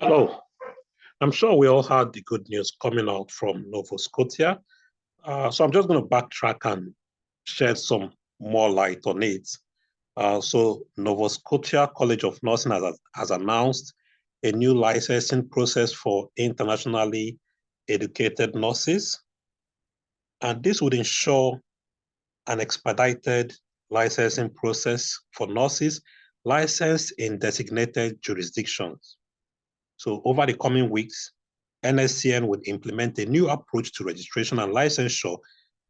Hello. I'm sure we all had the good news coming out from Nova Scotia. So I'm just going to backtrack and shed some more light on it. So Nova Scotia College of Nursing has announced a new licensing process for internationally educated nurses. And this would ensure an expedited licensing process for nurses licensed in designated jurisdictions. So over the coming weeks, NSCN would implement a new approach to registration and licensure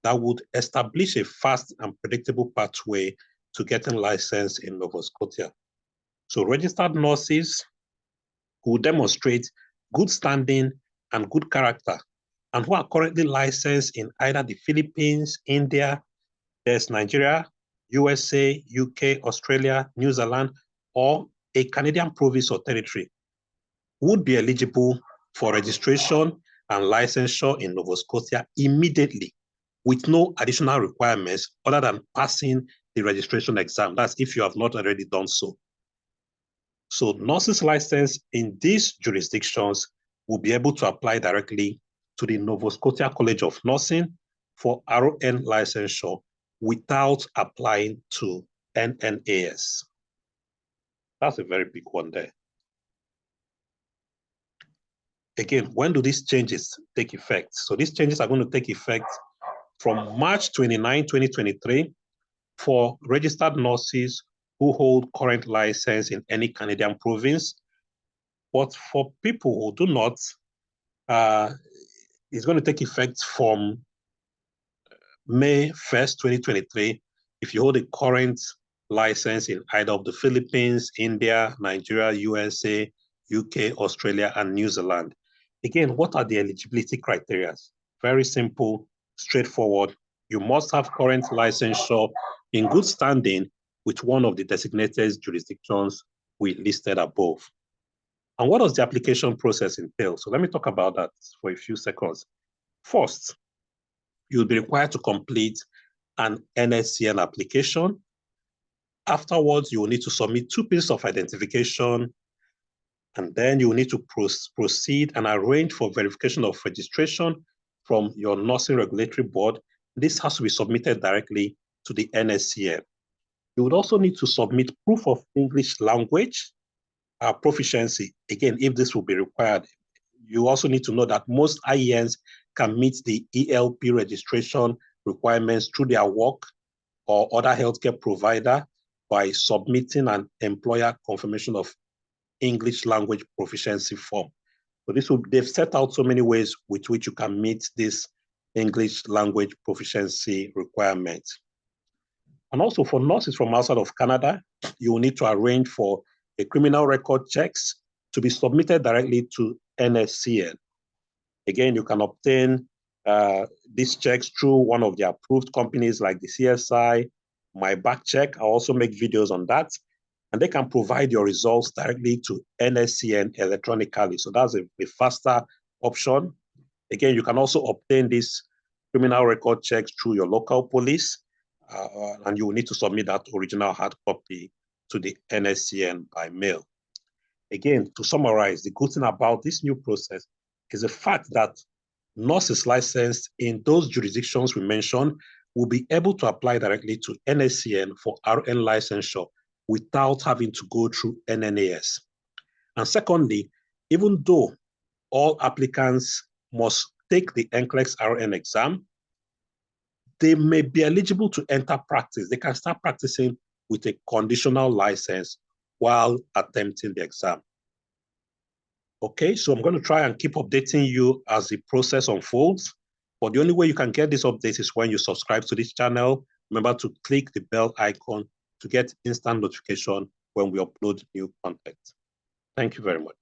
that would establish a fast and predictable pathway to getting licensed in Nova Scotia. So registered nurses who demonstrate good standing and good character and who are currently licensed in either the Philippines, India, there's Nigeria, USA, UK, Australia, New Zealand, or a Canadian province or territory would be eligible for registration and licensure in Nova Scotia immediately with no additional requirements other than passing the registration exam. That's if you have not already done so. So nurses licensed in these jurisdictions will be able to apply directly to the Nova Scotia College of Nursing for RN licensure without applying to NNAS. That's a very big one there. Again, when do these changes take effect? So these changes are going to take effect from March 29, 2023 for registered nurses who hold current license in any Canadian province. But for people who do not, it's going to take effect from May 1st, 2023, if you hold a current license in either of the Philippines, India, Nigeria, USA, UK, Australia, and New Zealand. Again, what are the eligibility criteria? Very simple, straightforward. You must have current licensure in good standing with one of the designated jurisdictions we listed above. And what does the application process entail? So let me talk about that for a few seconds. First, you'll be required to complete an NSCN application. Afterwards, you will need to submit 2 pieces of identification, and then you will need to proceed and arrange for verification of registration from your nursing regulatory board. This has to be submitted directly to the NSCN. You would also need to submit proof of English language proficiency. Again, if this will be required, you also need to know that most IENs can meet the ELP registration requirements through their work or other healthcare provider by submitting an employer confirmation of English language proficiency form. So they've set out so many ways with which you can meet this English language proficiency requirement. And also for nurses from outside of Canada, you will need to arrange for a criminal record checks to be submitted directly to NSCN. Again, you can obtain these checks through one of the approved companies like the CSI, My Back Check. I also make videos on that. And they can provide your results directly to NSCN electronically. So that's a faster option. Again, you can also obtain these criminal record checks through your local police, and you will need to submit that original hard copy to the NSCN by mail. Again, to summarize, the good thing about this new process is the fact that nurses licensed in those jurisdictions we mentioned will be able to apply directly to NSCN for RN licensure without having to go through NNAS. And secondly, even though all applicants must take the NCLEX RN exam, they may be eligible to enter practice. They can start practicing with a conditional license while attempting the exam. Okay, so I'm going to try and keep updating you as the process unfolds. But the only way you can get this update is when you subscribe to this channel. Remember to click the bell icon to get instant notification when we upload new content. Thank you very much.